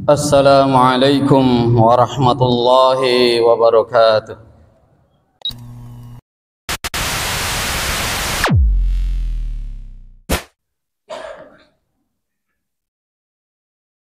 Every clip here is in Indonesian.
Assalamualaikum warahmatullahi wabarakatuh.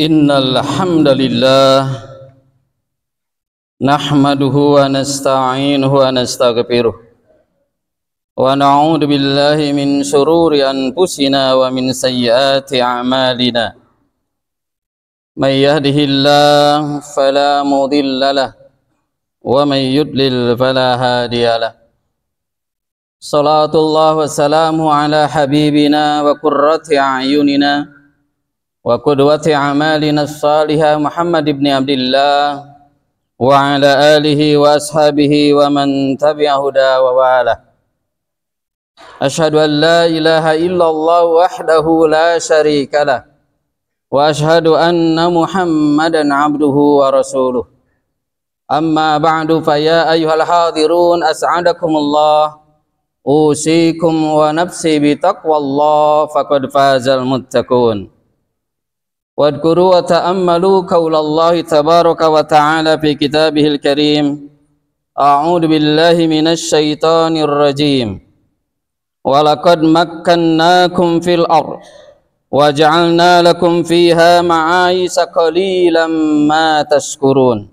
Innal hamdalillah nahmaduhu wa nasta'inuhu wa nastaghfiruh wa na'udzu billahi min shururi anfusina wa min sayyiati a'malina. May yahdihillahu fala mudilla lahu wa may yudlil fala hadiya lahu. Salatullah wa salamu ala habibina wa qurrati a'yunina wa qudwati a'malina as-salihah Muhammad ibn Abdillah wa ala alihi wa ashabihi wa man tabi'a huda wa wala. Ashhadu an la ilaha illallah wahdahu la syarika lah wa ashhadu anna Muhammadan abduhu wa rasuluh. Amma ba'du, fa ya ayyuhal hadirun as'adakumullah, usikum wa nafsi bi taqwallah, faqad fazal muttaqun. Wadhkuru wa ta'ammalu qaulallahi tabaraka wa ta'ala fi kitabihil karim. A'udzu billahi minasy syaithanir rajim. Wa laqad makkannakum fil ardh wa ja'alna lakum fiha ma'aisha qalilan ma tashkurun.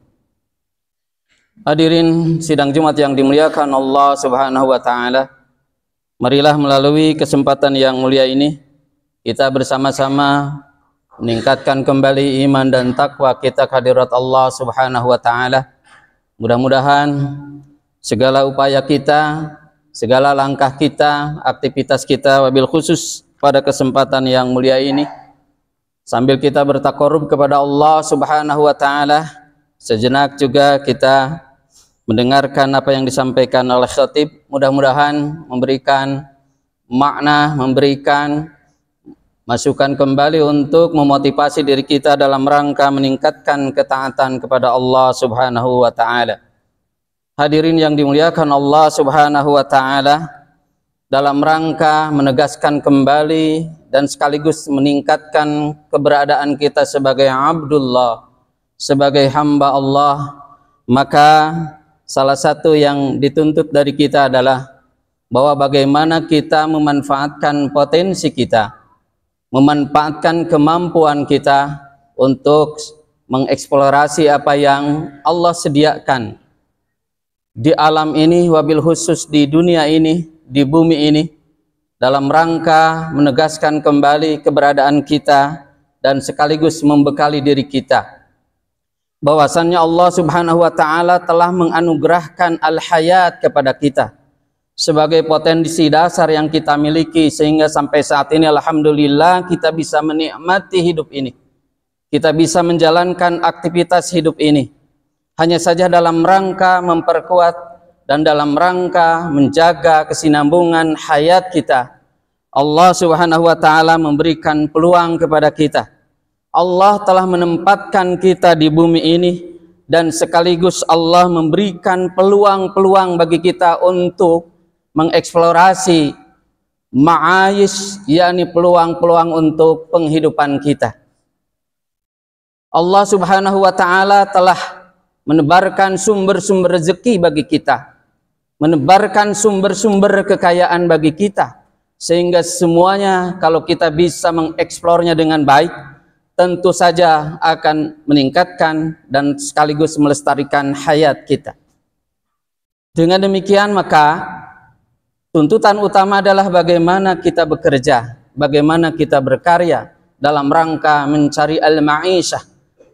Hadirin sidang Jumat yang dimuliakan Allah Subhanahu wa taala, marilah melalui kesempatan yang mulia ini kita bersama-sama meningkatkan kembali iman dan takwa kita kehadirat Allah Subhanahu wa taala. Mudah-mudahan segala upaya kita, segala langkah kita, aktivitas kita, wabil khusus pada kesempatan yang mulia ini, sambil kita bertakarrub kepada Allah Subhanahu wa taala, sejenak juga kita mendengarkan apa yang disampaikan oleh khatib. Mudah-mudahan memberikan makna, memberikan masukan kembali untuk memotivasi diri kita dalam rangka meningkatkan ketaatan kepada Allah Subhanahu wa taala. Hadirin yang dimuliakan Allah Subhanahu wa taala, dalam rangka menegaskan kembali dan sekaligus meningkatkan keberadaan kita sebagai Abdullah, sebagai hamba Allah, maka salah satu yang dituntut dari kita adalah bahwa bagaimana kita memanfaatkan potensi kita, memanfaatkan kemampuan kita untuk mengeksplorasi apa yang Allah sediakan di alam ini, wabil khusus di dunia ini, di bumi ini, dalam rangka menegaskan kembali keberadaan kita dan sekaligus membekali diri kita bahwasannya Allah Subhanahu wa taala telah menganugerahkan al-hayat kepada kita sebagai potensi dasar yang kita miliki, sehingga sampai saat ini alhamdulillah kita bisa menikmati hidup ini, kita bisa menjalankan aktivitas hidup ini hanya saja dalam rangka memperkuat dan dalam rangka menjaga kesinambungan hayat kita. Allah Subhanahu wa taala memberikan peluang kepada kita. Allah telah menempatkan kita di bumi ini dan sekaligus Allah memberikan peluang-peluang bagi kita untuk mengeksplorasi ma'aish, yakni peluang-peluang untuk penghidupan kita. Allah Subhanahu wa taala telah menebarkan sumber-sumber rezeki bagi kita, menebarkan sumber-sumber kekayaan bagi kita, sehingga semuanya kalau kita bisa mengeksplornya dengan baik, tentu saja akan meningkatkan dan sekaligus melestarikan hayat kita. Dengan demikian maka tuntutan utama adalah bagaimana kita bekerja, bagaimana kita berkarya dalam rangka mencari al-ma'isyah,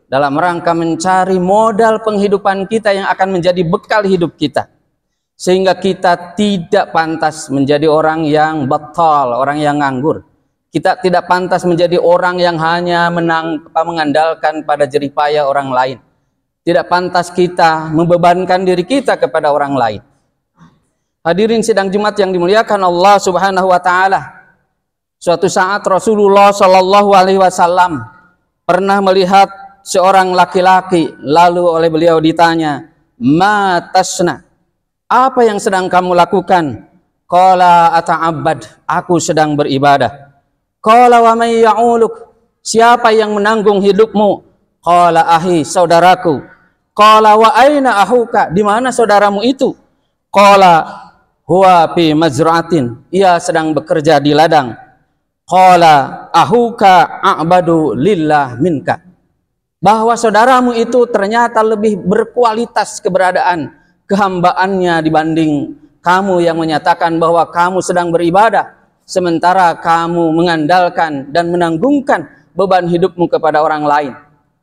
dalam rangka mencari modal penghidupan kita yang akan menjadi bekal hidup kita, sehingga kita tidak pantas menjadi orang yang batal, orang yang nganggur. Kita tidak pantas menjadi orang yang hanya mengandalkan pada jerih payah orang lain. Tidak pantas kita membebankan diri kita kepada orang lain. Hadirin sidang Jumat yang dimuliakan Allah Subhanahu wa taala, suatu saat Rasulullah Shallallahu alaihi wasallam pernah melihat seorang laki-laki, lalu oleh beliau ditanya, "Ma tasna?" Apa yang sedang kamu lakukan? Qala ata'abbad, aku sedang beribadah. Qala wa may ya'uluk, siapa yang menanggung hidupmu? Qala ahi, saudaraku. Qala wa aina ahuka, di mana saudaramu itu? Qala huwa fi mazra'atin, ia sedang bekerja di ladang. Qala ahuka a'badu lillah minka, bahwa saudaramu itu ternyata lebih berkualitas keberadaan kehambaannya dibanding kamu yang menyatakan bahwa kamu sedang beribadah, sementara kamu mengandalkan dan menanggungkan beban hidupmu kepada orang lain.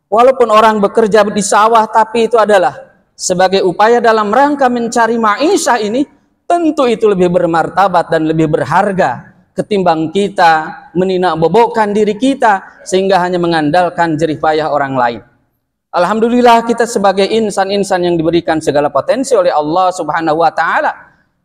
Walaupun orang bekerja di sawah, tapi itu adalah sebagai upaya dalam rangka mencari maisha ini, tentu itu lebih bermartabat dan lebih berharga ketimbang kita meninak bobokkan diri kita sehingga hanya mengandalkan jerih payah orang lain. Alhamdulillah kita sebagai insan-insan yang diberikan segala potensi oleh Allah Subhanahu wa taala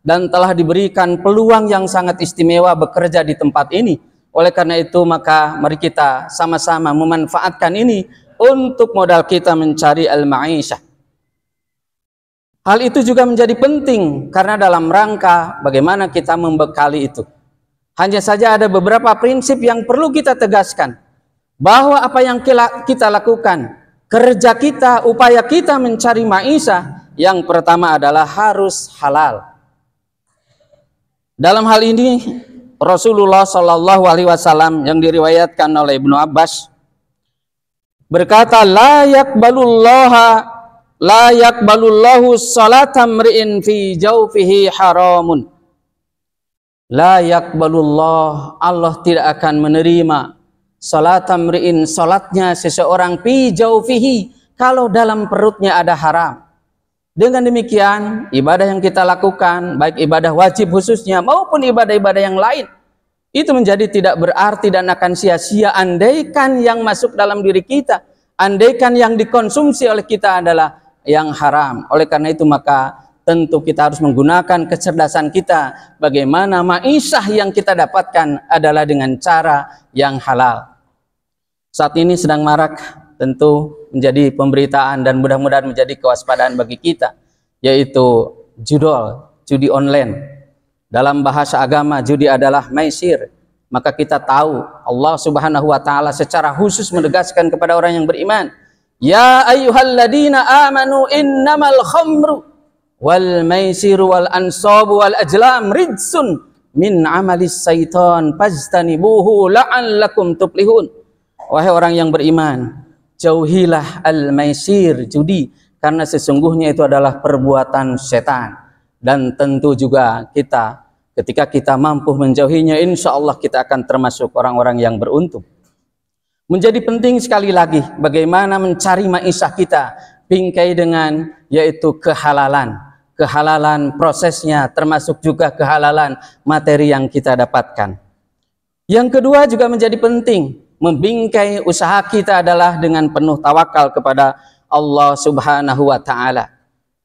dan telah diberikan peluang yang sangat istimewa bekerja di tempat ini. Oleh karena itu maka mari kita sama-sama memanfaatkan ini untuk modal kita mencari al-ma'isyah. Hal itu juga menjadi penting karena dalam rangka bagaimana kita membekali itu. Hanya saja ada beberapa prinsip yang perlu kita tegaskan, bahwa apa yang kita lakukan, kerja kita, upaya kita mencari maisha, yang pertama adalah harus halal. Dalam hal ini Rasulullah Shallallahu Alaihi Wasallam yang diriwayatkan oleh Ibnu Abbas berkata, la yakbalullahu salata mri'in fi jawfihi haramun. La yakbalullah, Allah tidak akan menerima salata mri'in, salatnya seseorang fi jawfihi, kalau dalam perutnya ada haram. Dengan demikian ibadah yang kita lakukan, baik ibadah wajib khususnya maupun ibadah-ibadah yang lain, itu menjadi tidak berarti dan akan sia-sia andaikan yang masuk dalam diri kita, andaikan yang dikonsumsi oleh kita adalah yang haram. Oleh karena itu maka tentu kita harus menggunakan kecerdasan kita, bagaimana maisha yang kita dapatkan adalah dengan cara yang halal. Saat ini sedang marak tentu menjadi pemberitaan dan mudah-mudahan menjadi kewaspadaan bagi kita, yaitu judi online. Dalam bahasa agama judi adalah maisir. Maka kita tahu Allah Subhanahu wa taala secara khusus menegaskan kepada orang yang beriman, ya ayyuhalladzina amanu innamal khamru wal maisiru wal ansabu wal ajlam rijsun min amalis syaitan fajtanibuhu la'allakum tuflihun. Wahai orang yang beriman, jauhilah al maisir, judi, karena sesungguhnya itu adalah perbuatan setan. Dan tentu juga kita ketika kita mampu menjauhinya, insya Allah kita akan termasuk orang-orang yang beruntung. Menjadi penting sekali lagi bagaimana mencari maisha kita, bingkai dengan yaitu kehalalan. Kehalalan prosesnya termasuk juga kehalalan materi yang kita dapatkan. Yang kedua juga menjadi penting, membingkai usaha kita adalah dengan penuh tawakal kepada Allah Subhanahu wa taala.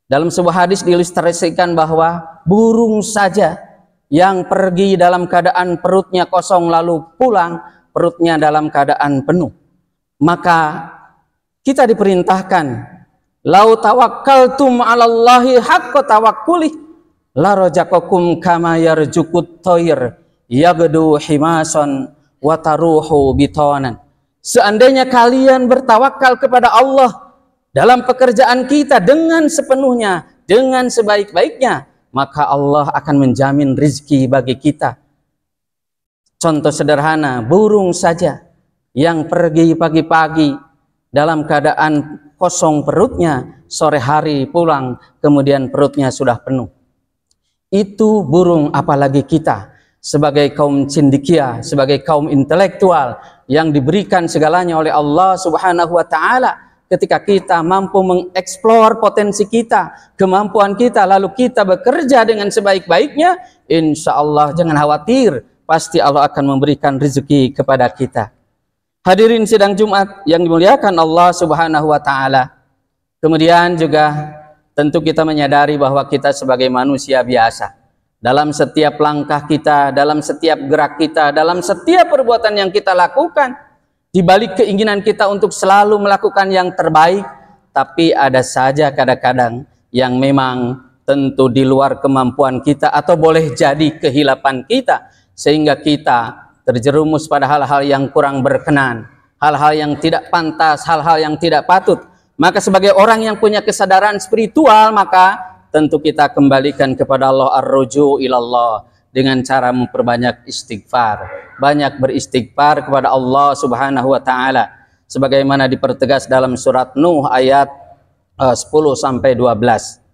Dalam sebuah hadis diilustrasikan bahwa burung saja yang pergi dalam keadaan perutnya kosong lalu pulang perutnya dalam keadaan penuh. Maka kita diperintahkan, lau tawakkaltum 'alallahi haqqa tawakkulih la rajaqakum kama yarjuqut thair yagdu himasan wa taruhu bitanan. Seandainya kalian bertawakal kepada Allah dalam pekerjaan kita dengan sepenuhnya, dengan sebaik-baiknya, maka Allah akan menjamin rizki bagi kita. Contoh sederhana, burung saja yang pergi pagi-pagi dalam keadaan kosong perutnya, sore hari pulang kemudian perutnya sudah penuh. Itu burung, apalagi kita sebagai kaum cendekia, sebagai kaum intelektual yang diberikan segalanya oleh Allah Subhanahu wa taala. Ketika kita mampu mengeksplor potensi kita, kemampuan kita, lalu kita bekerja dengan sebaik-baiknya, insya Allah jangan khawatir, pasti Allah akan memberikan rezeki kepada kita. Hadirin sidang Jumat yang dimuliakan Allah Subhanahu wa taala. Kemudian juga tentu kita menyadari bahwa kita sebagai manusia biasa, dalam setiap langkah kita, dalam setiap gerak kita, dalam setiap perbuatan yang kita lakukan, di balik keinginan kita untuk selalu melakukan yang terbaik, tapi ada saja kadang-kadang yang memang tentu di luar kemampuan kita atau boleh jadi kehilapan kita, sehingga kita terjerumus pada hal-hal yang kurang berkenan, hal-hal yang tidak pantas, hal-hal yang tidak patut. Maka sebagai orang yang punya kesadaran spiritual, maka tentu kita kembalikan kepada Allah, ar-ruju ilallah, dengan cara memperbanyak istighfar, banyak beristighfar kepada Allah Subhanahu wa taala, sebagaimana dipertegas dalam surat Nuh ayat 10 sampai 12.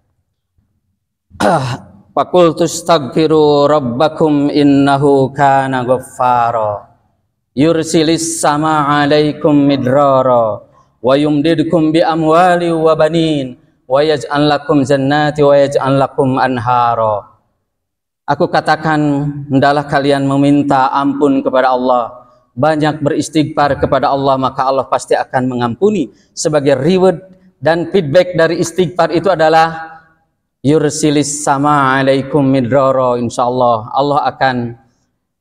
Faqultu astaghfiru rabbakum innahu kana ghaffara yursilis sama 'alaikum midrara wa yumdidkum bi amwali wa banin wa yaj'al lakum jannati wa yaj'al lakum anhara. Aku katakan, hendaklah kalian meminta ampun kepada Allah, banyak beristighfar kepada Allah, maka Allah pasti akan mengampuni. Sebagai reward dan feedback dari istighfar itu adalah yursilis sama 'alaikum midrara, insyaallah Allah akan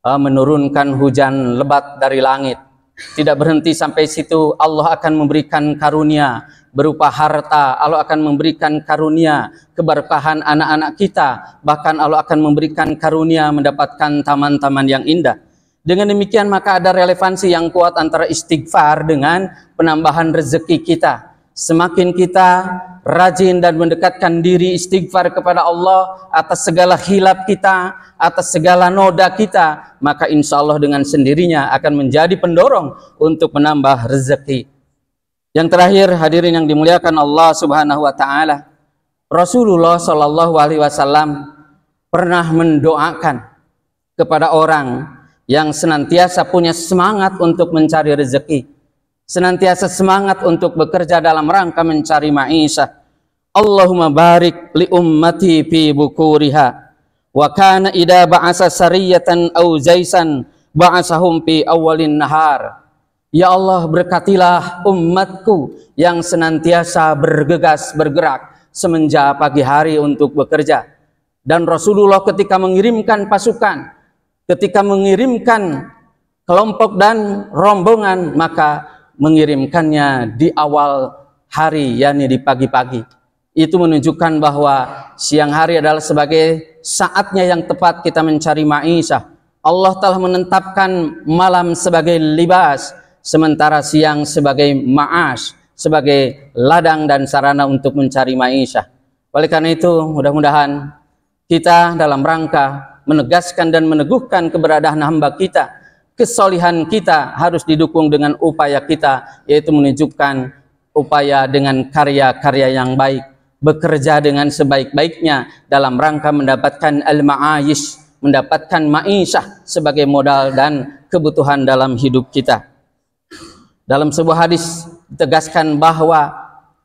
menurunkan hujan lebat dari langit. Tidak berhenti sampai situ, Allah akan memberikan karunia berupa harta, Allah akan memberikan karunia keberkahan anak-anak kita, bahkan Allah akan memberikan karunia mendapatkan taman-taman yang indah. Dengan demikian maka ada relevansi yang kuat antara istighfar dengan penambahan rezeki kita. Semakin kita rajin dan mendekatkan diri istighfar kepada Allah atas segala hilaf kita, atas segala noda kita, maka insya Allah dengan sendirinya akan menjadi pendorong untuk menambah rezeki. Yang terakhir, hadirin yang dimuliakan Allah Subhanahu wa taala, Rasulullah Shallallahu alaihi wasallam pernah mendoakan kepada orang yang senantiasa punya semangat untuk mencari rezeki, senantiasa semangat untuk bekerja dalam rangka mencari ma'isyah. Allahumma barik li ummati fi bukuriha wa kana idza ba'asa sariyatan aw zaisan ba'asahum fi awalin nahar. Ya Allah, berkatilah umatku yang senantiasa bergegas bergerak semenjak pagi hari untuk bekerja. Dan Rasulullah ketika mengirimkan pasukan, ketika mengirimkan kelompok dan rombongan, maka mengirimkannya di awal hari, yakni di pagi-pagi. Itu menunjukkan bahwa siang hari adalah sebagai saatnya yang tepat kita mencari ma'isyah. Allah telah menetapkan malam sebagai libas, sementara siang sebagai ma'ash, sebagai ladang dan sarana untuk mencari ma'isyah. Oleh karena itu, mudah-mudahan kita dalam rangka menegaskan dan meneguhkan keberadaan hamba kita, kesolihan kita harus didukung dengan upaya kita, yaitu menunjukkan upaya dengan karya-karya yang baik, bekerja dengan sebaik-baiknya dalam rangka mendapatkan al-ma'ayish, mendapatkan ma'isyah sebagai modal dan kebutuhan dalam hidup kita. Dalam sebuah hadis ditegaskan bahwa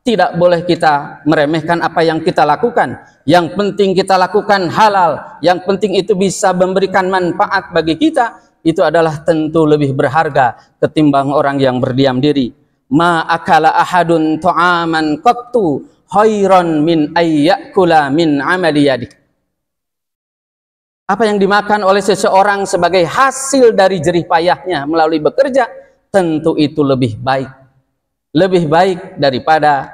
tidak boleh kita meremehkan apa yang kita lakukan. Yang penting kita lakukan halal, yang penting itu bisa memberikan manfaat bagi kita, itu adalah tentu lebih berharga ketimbang orang yang berdiam diri. Ma akala ahadun ta'aman qattu khairan min ayyakula min amali yadik. Apa yang dimakan oleh seseorang sebagai hasil dari jerih payahnya melalui bekerja, tentu itu lebih baik daripada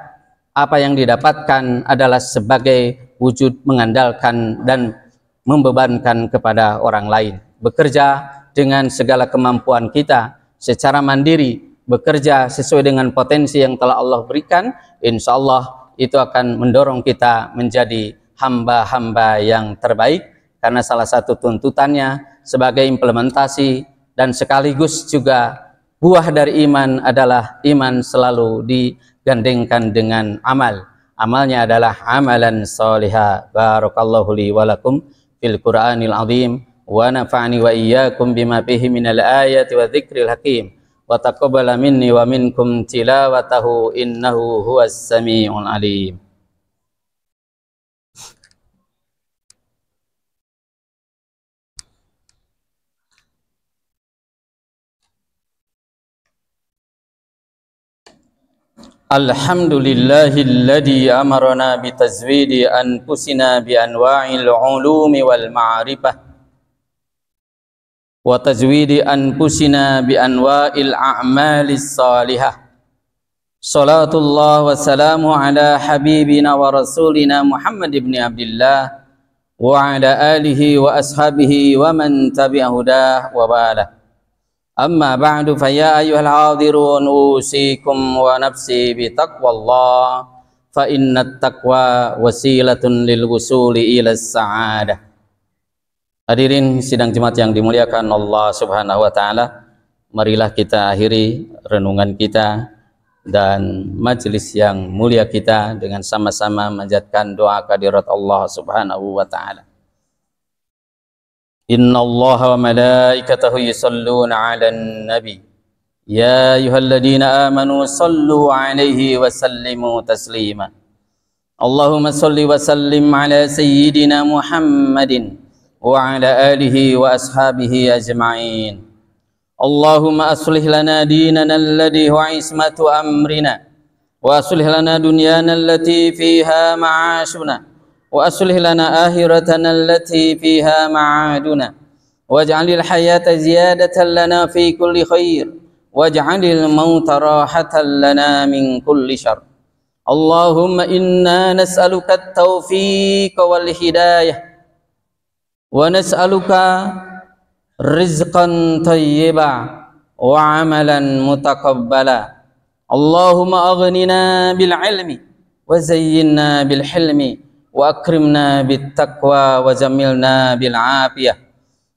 apa yang didapatkan adalah sebagai wujud mengandalkan dan membebankan kepada orang lain. Bekerja dengan segala kemampuan kita secara mandiri, bekerja sesuai dengan potensi yang telah Allah berikan, insya Allah itu akan mendorong kita menjadi hamba-hamba yang terbaik, karena salah satu tuntutannya sebagai implementasi dan sekaligus juga buah dari iman adalah iman selalu digandengkan dengan amal. Amalnya adalah amalan salihah. Barakallahu li wa lakum fil Qur'anil azim wa nafa'ani wa iyyakum bima fihi minal ayati wa dzikril hakim wa taqabbala minni wa minkum tilawatahu innahu huwas samiul alim. Alhamdulillahilladzi amarna bitazwidi anfusina bi anwa'il ulumi wal ma'rifah wa tazwidi anfusina bi anwa'il a'malis salihah. Salatullah wa salamu ala habibina wa rasulina Muhammad ibn Abdullah wa ala alihi wa ashabihi wa man tabi'a hudah wa ba'dah. أما بعد فيا أيها الحاضرون أوصيكم ونفسي بتقوى الله فإن التقوى وسيلة للوصول إلى السعادة. Hadirin sidang Jumat yang dimuliakan Allah Subhanahu wa taala, marilah kita akhiri renungan kita dan majelis yang mulia kita dengan sama-sama menjadikan doa kehadirat Allah Subhanahu wa taala. Inna Allah wa malaikatahu yusalluna 'alan nabi ya ayyuhalladzina amanu sallu 'alaihi wa sallimu taslima. Allahumma salli wa sallim ala sayyidina Muhammadin wa ala alihi wa ashabihi ajma'in. Allahumma aslih lana dinana alladhi huwa ismatu amrina wa aslih lana dunyana allati fiha ma'ashuna wa aslih lana akhiratana allati fiha ma'aduna waj'alil hayata ziyadatan lana fi kulli khair waj'alil mauta rahatan lana min kulli syarr. Allahumma inna nas'aluka at-taufiq wal hidayah wa nas'aluka rizqan thayyiba wa amalan mutaqabbala. Allahumma aghnina bil ilmi wa zayyinna bil hilmi wa akrimna bit taqwa wa jamilna bil afiyah.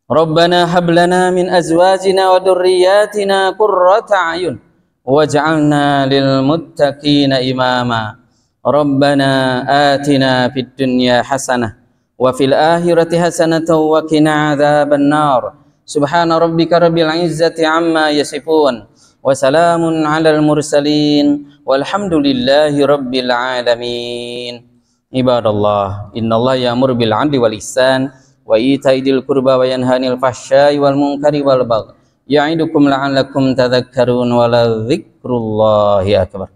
Rabbana hab lana min azwajina wa dhurriyyatina qurrata a'yun waj'alna lil muttaqina imama. Rabbana atina fid dunya hasanah wa fil akhirati hasanatan wa qina adzaban nar. Subhana rabbika rabbil izzati amma yasifun wa salamun alal mursalin walhamdulillahi rabbil alamin. Ibadallah, innallaha ya'muru bil 'adli wal ihsan wa ita'i dzil qurba wa yanha 'anil fahsya'i wal munkari wal baghi ya'idukum la'allakum tadhakkarun wa la dzikrullahi akbar.